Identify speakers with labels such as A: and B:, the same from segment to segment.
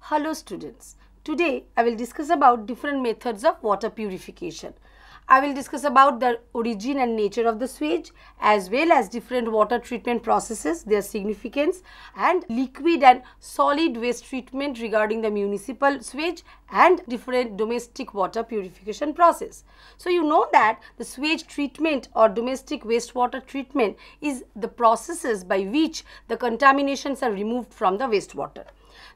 A: Hello students, today I will discuss about different methods of water purification. I will discuss about the origin and nature of the sewage as well as different water treatment processes, their significance, and liquid and solid waste treatment regarding the municipal sewage and different domestic water purification process. So you know that the sewage treatment or domestic wastewater treatment is the processes by which the contaminations are removed from the wastewater.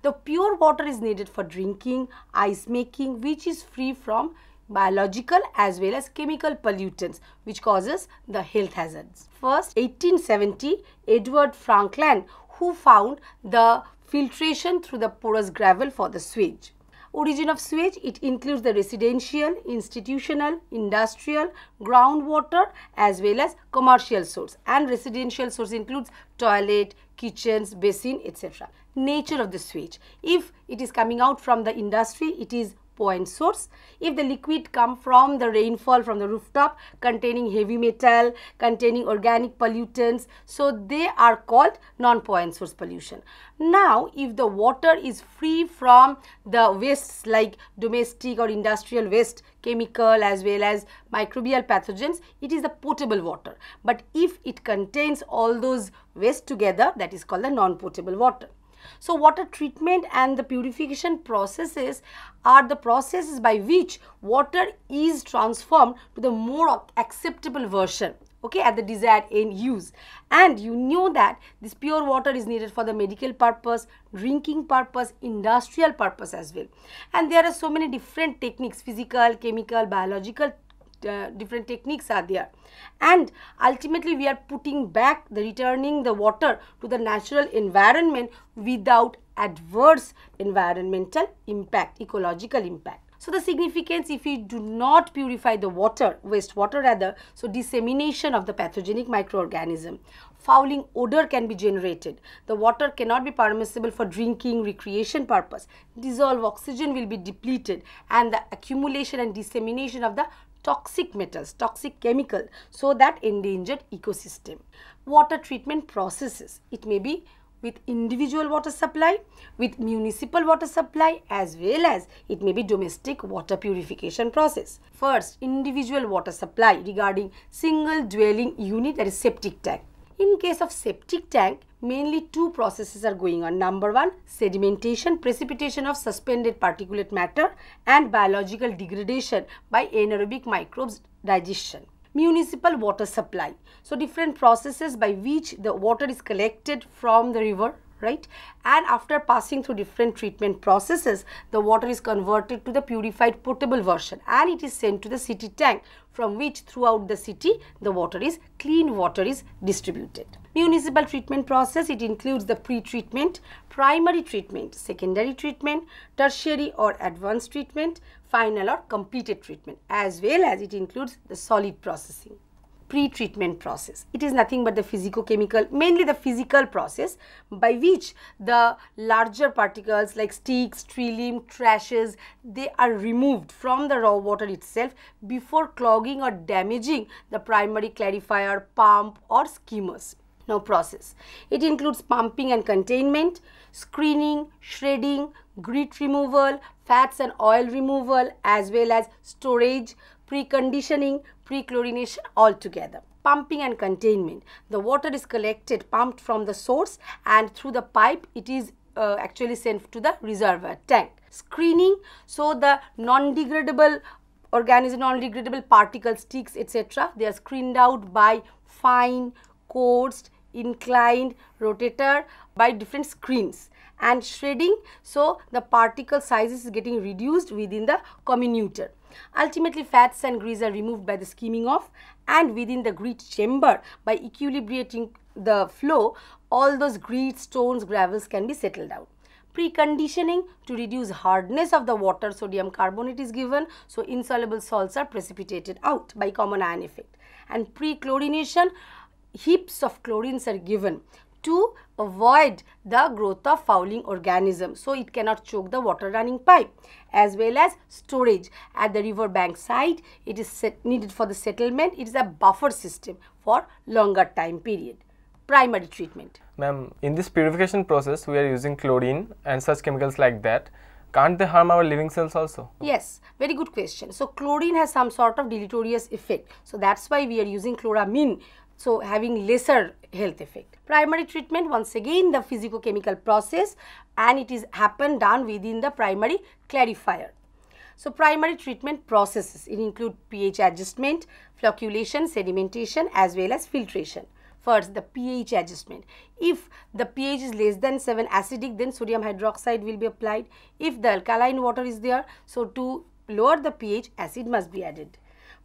A: The pure water is needed for drinking, ice making, which is free from biological as well as chemical pollutants which causes the health hazards. First, 1870, Edward Franklin, who found the filtration through the porous gravel for the sewage. Origin of sewage, it includes the residential, institutional, industrial, groundwater as well as commercial source, and residential source includes toilet, kitchens, basin, etc. Nature of the sewage, if it is coming out from the industry, it is point source. If the liquid come from the rainfall from the rooftop containing heavy metal, containing organic pollutants, so they are called non-point source pollution. Now, if the water is free from the wastes like domestic or industrial waste, chemical as well as microbial pathogens, it is the potable water. But if it contains all those waste together, that is called the non-potable water. So, water treatment and the purification processes are the processes by which water is transformed to the more acceptable version, okay, at the desired end use. And you know that this pure water is needed for the medical purpose, drinking purpose, industrial purpose as well. And there are so many different techniques, physical, chemical, biological, different techniques are there, and ultimately we are returning the water to the natural environment without adverse environmental impact, ecological impact. So the significance, if we do not purify the wastewater rather, so dissemination of the pathogenic microorganism, fouling odor can be generated, the water cannot be permissible for drinking, recreation purpose, dissolved oxygen will be depleted, and the accumulation and dissemination of the toxic metals, toxic chemical, so that endangered ecosystem. Water treatment processes, it may be with individual water supply, with municipal water supply, as well as it may be domestic water purification process. First, individual water supply regarding single dwelling unit, that is septic tank. In case of septic tank, mainly two processes are going on. Number one, sedimentation, precipitation of suspended particulate matter, and biological degradation by anaerobic microbes digestion. Municipal water supply. So different processes by which the water is collected from the river, right, and after passing through different treatment processes, the water is converted to the purified potable version and it is sent to the city tank, from which throughout the city the clean water is distributed. Municipal treatment process, it includes the pre-treatment, primary treatment, secondary treatment, tertiary or advanced treatment, final or completed treatment, as well as it includes the solid processing. Pre-treatment process, it is nothing but the physico-chemical, mainly the physical process by which the larger particles like sticks, tree limb, trashes, they are removed from the raw water itself before clogging or damaging the primary clarifier, pump or skimmers. Now process, it includes pumping and containment, screening, shredding, grit removal, fats and oil removal, as well as storage, preconditioning, pre-chlorination altogether. Pumping and containment, the water is collected, pumped from the source, and through the pipe it is actually sent to the reservoir tank. Screening, so the non-degradable organism, non-degradable particles, sticks, etc., they are screened out by fine, coarse, inclined, rotator, by different screens. And shredding, so the particle size is getting reduced within the comminutor. Ultimately, fats and grease are removed by the skimming off, and within the grit chamber, by equilibrating the flow, all those grit, stones, gravels can be settled out. Preconditioning, to reduce hardness of the water, sodium carbonate is given, so insoluble salts are precipitated out by common ion effect. And pre-chlorination, heaps of chlorines are given to avoid the growth of fouling organism, so it cannot choke the water running pipe. As well as storage at the river bank side, it is needed for the settlement. It is a buffer system for longer time period. Primary treatment.
B: Ma'am, in this purification process, we are using chlorine and such chemicals like that. Can't they harm our living cells also?
A: Yes, very good question. So chlorine has some sort of deleterious effect. So that's why we are using chloramine, so having lesser health effect. Primary treatment, once again the physicochemical process, and it is done within the primary clarifier. So primary treatment processes, it include pH adjustment, flocculation, sedimentation as well as filtration. First, the pH adjustment. If the pH is less than 7 acidic, then sodium hydroxide will be applied. If the alkaline water is there, so to lower the pH, acid must be added.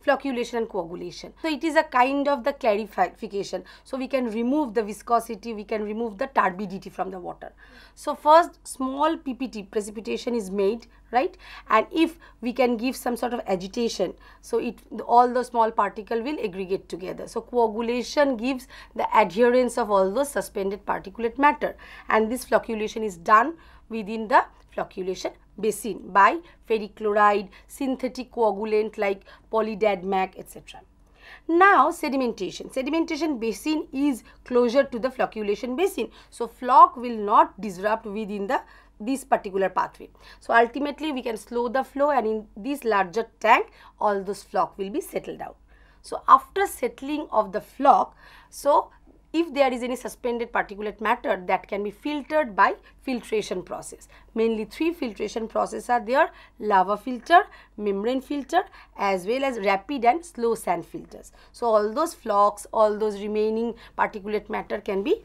A: Flocculation and coagulation. So it is a kind of the clarification. So we can remove the viscosity, we can remove the turbidity from the water. So first small PPT, precipitation is made, right? And if we can give some sort of agitation, so all the small particle will aggregate together. So coagulation gives the adherence of all those suspended particulate matter, and this flocculation is done within the flocculation basin by ferric chloride, synthetic coagulant like polydadmac, etc. Now sedimentation. Sedimentation basin is closer to the flocculation basin, so floc will not disrupt within this particular pathway. So ultimately we can slow the flow, and in this larger tank all those floc will be settled out. So after settling of the floc, so if there is any suspended particulate matter, that can be filtered by filtration process. Mainly 3 filtration processes are there: lava filter, membrane filter as well as rapid and slow sand filters. So all those flocs, all those remaining particulate matter can be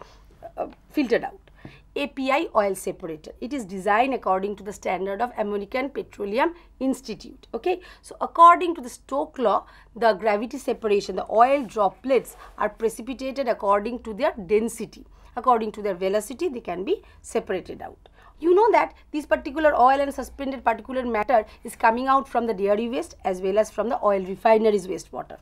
A: filtered out. API oil separator. It is designed according to the standard of American Petroleum Institute. Okay, so according to the Stokes law, the gravity separation, the oil droplets are precipitated according to their density. According to their velocity, they can be separated out. You know that this particular oil and suspended particulate matter is coming out from the dairy waste as well as from the oil refineries wastewater.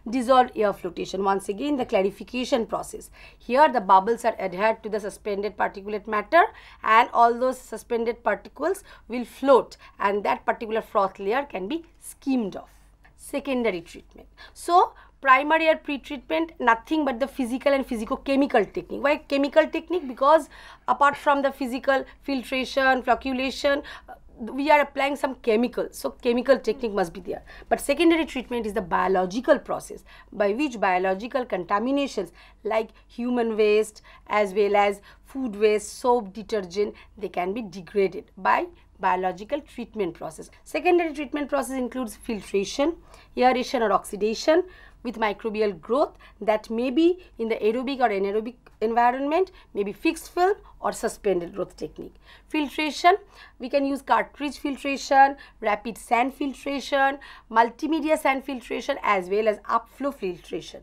A: Dissolved air flotation, once again the clarification process. Here the bubbles are adhered to the suspended particulate matter, and all those suspended particles will float, and that particular froth layer can be skimmed off. Secondary treatment. So primary air pre-treatment, nothing but the physical and physicochemical technique. Why chemical technique? Because apart from the physical filtration, flocculation, we are applying some chemicals, so chemical technique must be there. But secondary treatment is the biological process by which biological contaminations like human waste as well as food waste, soap, detergent, they can be degraded by biological treatment process. Secondary treatment process includes filtration, aeration or oxidation with microbial growth, that may be in the aerobic or anaerobic environment, maybe fixed film or suspended growth technique. Filtration, we can use cartridge filtration, rapid sand filtration, multimedia sand filtration as well as upflow filtration.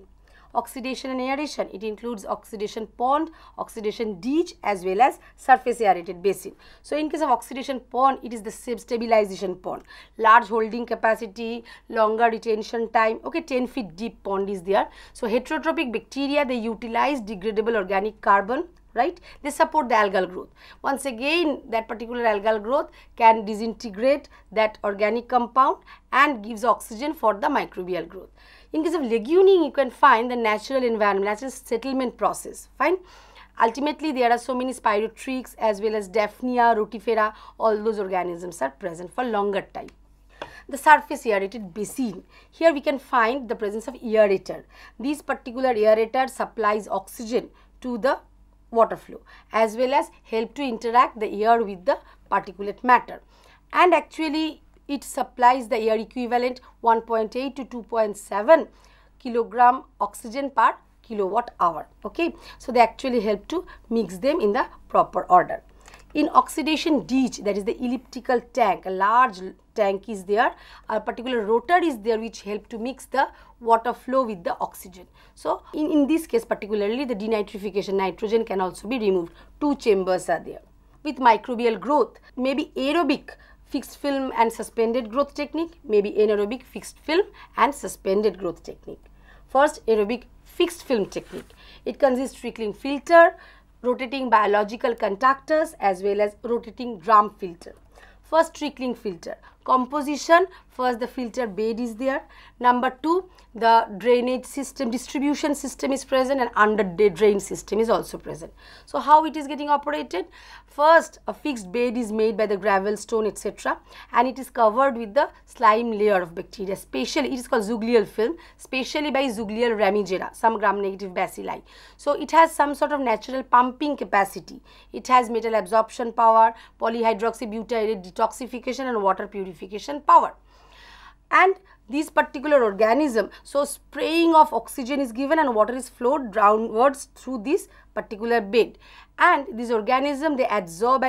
A: Oxidation and aeration, it includes oxidation pond, oxidation ditch as well as surface aerated basin. So in case of oxidation pond, it is the stabilization pond, large holding capacity, longer retention time, okay, 10 feet deep pond is there. So heterotrophic bacteria, they utilize degradable organic carbon, right? They support the algal growth. Once again, that particular algal growth can disintegrate that organic compound and gives oxygen for the microbial growth. In case of legioning, you can find the natural environment, natural settlement process, fine. Ultimately, there are so many Spirotrichs as well as Daphnia, Rotifera, all those organisms are present for longer time. The surface aerated basin, here we can find the presence of aerator. This particular aerator supplies oxygen to the water flow as well as help to interact the air with the particulate matter, and actually it supplies the air equivalent 1.8 to 2.7 kilogram oxygen per kilowatt hour. Okay, so they actually help to mix them in the proper order. In oxidation ditch, that is the elliptical tank, a large tank is there, a particular rotor is there which help to mix the water flow with the oxygen. So in this case particularly, the denitrification, nitrogen can also be removed. 2 chambers are there. With microbial growth, maybe aerobic fixed film and suspended growth technique, maybe anaerobic fixed film and suspended growth technique. First, aerobic fixed film technique. It consists trickling filter, rotating biological conductors as well as rotating drum filter. First, trickling filter. Composition, first the filter bed is there. Number 2, the drainage system, distribution system is present, and under drain system is also present. So how it is getting operated? First, a fixed bed is made by the gravel, stone, etc., and it is covered with the slime layer of bacteria. Especially, it is called zooglial film, specially by Zooglial ramigera, some gram-negative bacilli. So it has some sort of natural pumping capacity. It has metal absorption power, polyhydroxybutyrate detoxification, and water purification power. And this particular organism, so spraying of oxygen is given and water is flowed downwards through this particular bed, and this organism, they absorb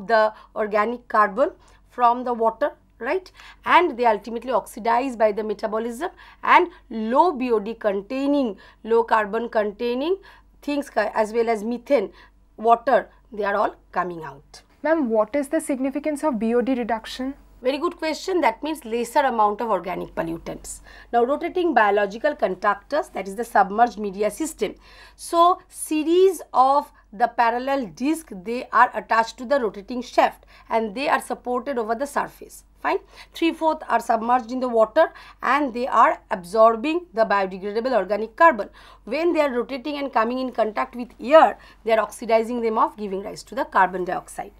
A: the organic carbon from the water, right, and they ultimately oxidize by the metabolism, and low BOD containing, low carbon containing things as well as methane, water, they are all coming out.
C: Ma'am, what is the significance of BOD reduction?
A: Very good question. That means lesser amount of organic pollutants. Now, rotating biological conductors, that is the submerged media system. So, series of the parallel disc, they are attached to the rotating shaft and they are supported over the surface. Fine. 3/4 are submerged in the water and they are absorbing the biodegradable organic carbon. When they are rotating and coming in contact with air, they are oxidizing them off, giving rise to the carbon dioxide.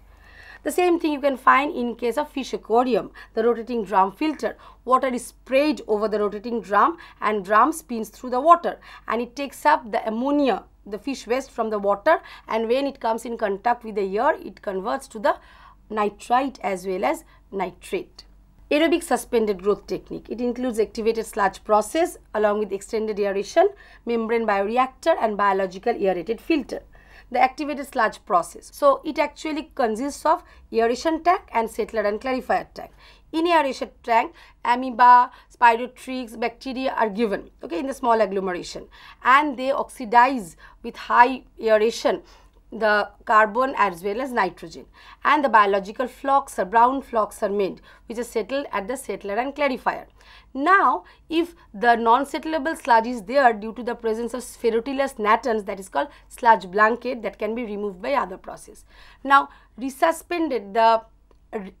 A: The same thing you can find in case of fish aquarium, the rotating drum filter. Water is sprayed over the rotating drum and drum spins through the water and it takes up the ammonia, the fish waste from the water, and when it comes in contact with the air, it converts to the nitrite as well as nitrate. Aerobic suspended growth technique. It includes activated sludge process along with extended aeration, membrane bioreactor and biological aerated filter. The activated sludge process. So, it actually consists of aeration tank and settler and clarifier tank. In aeration tank, amoeba, spirotrix, bacteria are given, okay, in the small agglomeration, and they oxidize with high aeration the carbon as well as nitrogen, and the biological flocks or brown flocks are made which are settled at the settler and clarifier. Now, if the non-settlable sludge is there due to the presence of spherulous natans, that is called sludge blanket, that can be removed by other process. Now, resuspended, the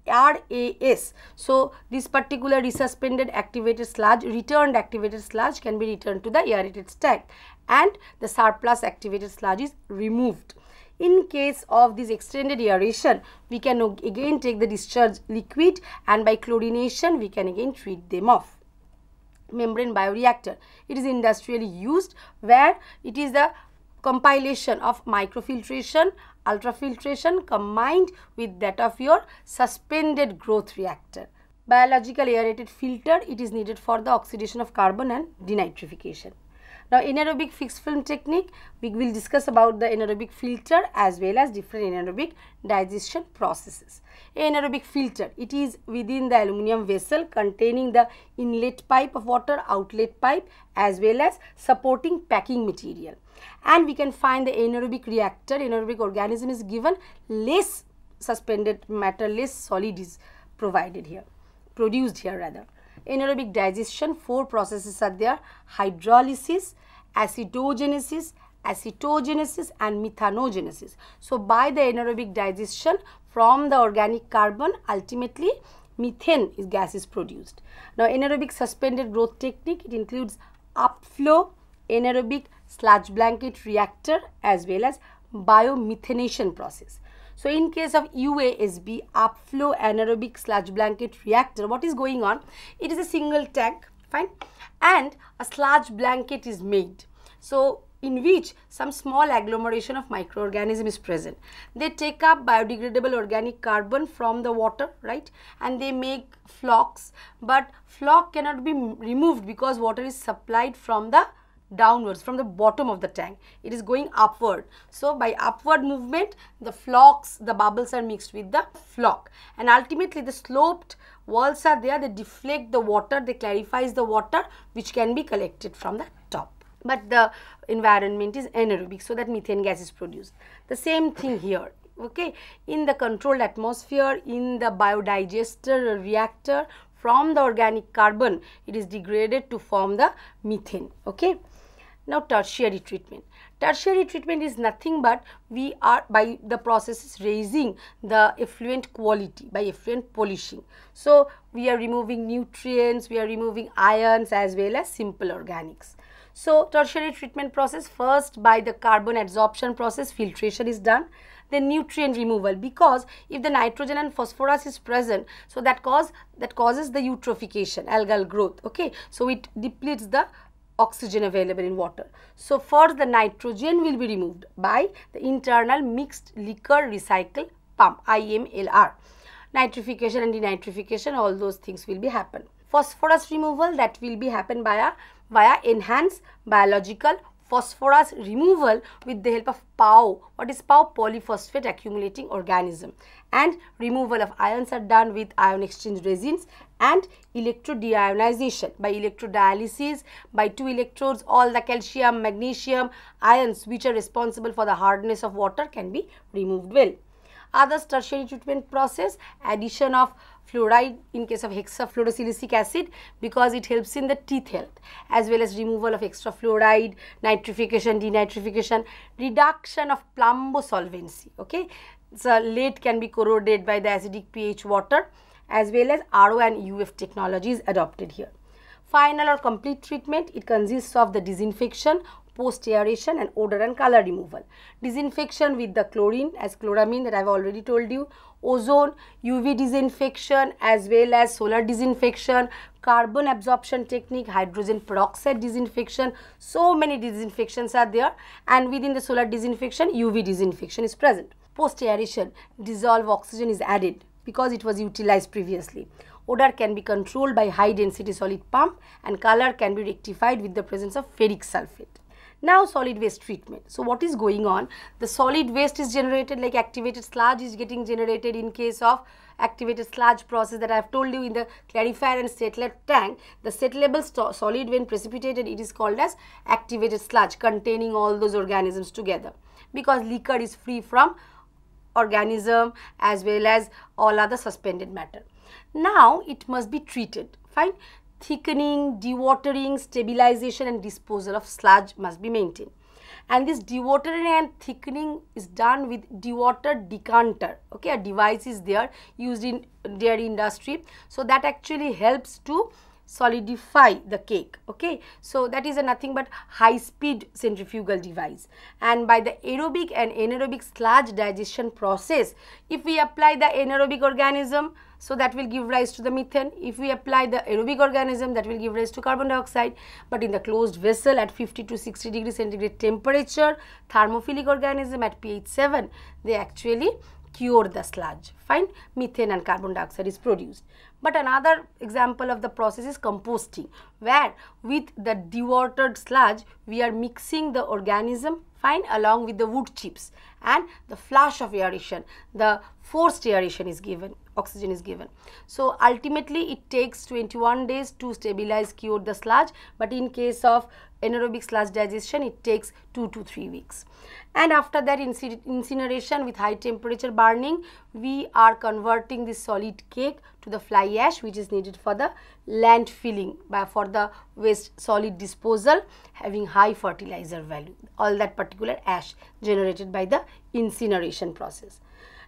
A: RAS, so this particular resuspended activated sludge, returned activated sludge can be returned to the aerated tank and the surplus activated sludge is removed. In case of this extended aeration, we can again take the discharged liquid and by chlorination we can again treat them off. Membrane bioreactor, it is industrially used where it is the compilation of microfiltration, ultrafiltration combined with that of your suspended growth reactor. Biological aerated filter, it is needed for the oxidation of carbon and denitrification. Now, anaerobic fixed film technique, we will discuss about the anaerobic filter as well as different anaerobic digestion processes. Anaerobic filter, it is within the aluminum vessel containing the inlet pipe of water, outlet pipe as well as supporting packing material. And we can find the anaerobic reactor, anaerobic organism is given, less suspended matter, less solid is provided here, produced here rather. Anaerobic digestion, 4 processes are there: hydrolysis, acidogenesis, acetogenesis and methanogenesis. So, by the anaerobic digestion from the organic carbon, ultimately methane gas is produced. Now, anaerobic suspended growth technique, it includes upflow, anaerobic sludge blanket reactor as well as biomethanation process. So, in case of UASB, upflow anaerobic sludge blanket reactor, what is going on? It is a single tank, fine, and a sludge blanket is made. So, in which some small agglomeration of microorganism is present. They take up biodegradable organic carbon from the water, right, and they make flocks, but flock cannot be removed because water is supplied from the downwards, from the bottom of the tank. It is going upward. So, by upward movement, the flocks, the bubbles are mixed with the flock, and ultimately the sloped walls are there, they deflect the water, they clarifies the water which can be collected from the top. But the environment is anaerobic, so that methane gas is produced. The same thing here, okay, in the controlled atmosphere, in the biodigester reactor, from the organic carbon, it is degraded to form the methane, okay. Now, tertiary treatment. Tertiary treatment is nothing but we are by the processes raising the effluent quality by effluent polishing. So we are removing nutrients, we are removing ions as well as simple organics. So tertiary treatment process, first by the carbon adsorption process filtration is done, then nutrient removal, because if the nitrogen and phosphorus is present, so that causes the eutrophication, algal growth, okay. So it depletes the oxygen available in water. So first the nitrogen will be removed by the internal mixed liquor recycle pump, IMLR. Nitrification and denitrification, all those things will be happen. Phosphorus removal, that will be happen via enhanced biological phosphorus removal with the help of PAO. What is PAO? Polyphosphate accumulating organism. And removal of ions are done with ion exchange resins and electrodeionization. By electrodialysis, by 2 electrodes, all the calcium, magnesium, ions which are responsible for the hardness of water can be removed well. Others tertiary treatment process, addition of fluoride in case of hexafluorosilicic acid, because it helps in the teeth health, as well as removal of extra fluoride, nitrification, denitrification, reduction of plumbosolvency, okay. So lead can be corroded by the acidic pH water, as well as RO and UF technology is adopted here. Final or complete treatment, it consists of the disinfection, post aeration and odor and color removal. Disinfection with the chlorine as chloramine that I have already told you, ozone, UV disinfection as well as solar disinfection, carbon absorption technique, hydrogen peroxide disinfection. So many disinfections are there, and within the solar disinfection UV disinfection is present. Post aeration, dissolved oxygen is added because it was utilized previously. Odor can be controlled by high density solid pump, and color can be rectified with the presence of ferric sulfate. Now solid waste treatment. So what is going on? The solid waste is generated, like activated sludge is getting generated in case of activated sludge process that I have told you in the clarifier and settler tank. The settleable solid when precipitated, it is called as activated sludge containing all those organisms together, because liquor is free from organism as well as all other suspended matter. Now it must be treated, fine. Thickening, dewatering, stabilization and disposal of sludge must be maintained. And this dewatering and thickening is done with dewater decanter, okay. A device is there used in dairy industry, so that actually helps to solidify the cake, okay. So that is nothing but high speed centrifugal device. And by the aerobic and anaerobic sludge digestion process, if we apply the anaerobic organism, so that will give rise to the methane. If we apply the aerobic organism, that will give rise to carbon dioxide. But in the closed vessel at 50 to 60 degree centigrade temperature, thermophilic organism at pH 7, they actually cure the sludge, fine. Methane and carbon dioxide is produced. But another example of the process is composting, where with the dewatered sludge we are mixing the organism, fine, along with the wood chips, and the flash of aeration, the forced aeration is given, oxygen is given. So ultimately it takes 21 days to stabilize, cure the sludge, but in case of anaerobic sludge digestion it takes 2 to 3 weeks. And after that incineration with high temperature burning, we are converting this solid cake to the fly ash, which is needed for the land filling for the waste solid disposal, having high fertilizer value, all that particular ash generated by the incineration process.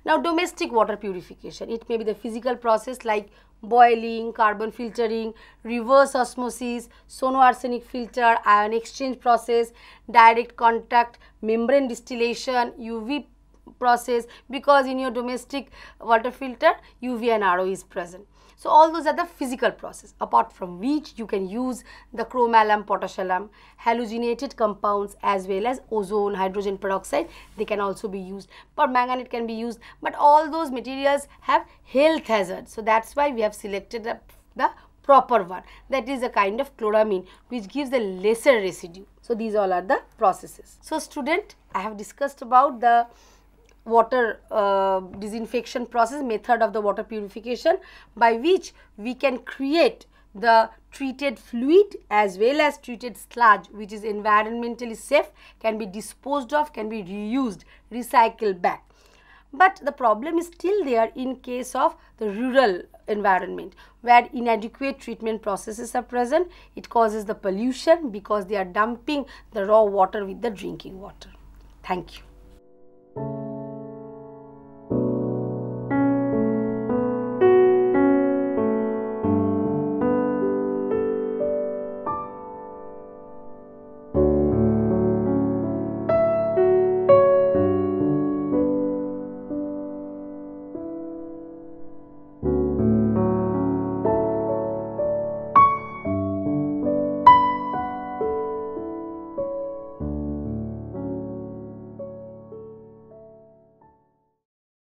A: Now domestic water purification, it may be the physical process like boiling, carbon filtering, reverse osmosis, sono-arsenic filter, ion exchange process, direct contact, membrane distillation, UV process, because in your domestic water filter UV and RO is present. So all those are the physical process, apart from which you can use the chromalum, potassium, halogenated compounds as well as ozone, hydrogen peroxide, they can also be used. Permanganate can be used, but all those materials have health hazards. So that's why we have selected the proper one, that is a kind of chloramine which gives a lesser residue. So these all are the processes. So student, I have discussed about the water disinfection process, method of the water purification, by which we can create the treated fluid as well as treated sludge which is environmentally safe, can be disposed of, can be reused, recycled back. But the problem is still there in case of the rural environment where inadequate treatment processes are present. It causes the pollution because they are dumping the raw water with the drinking water. Thank you.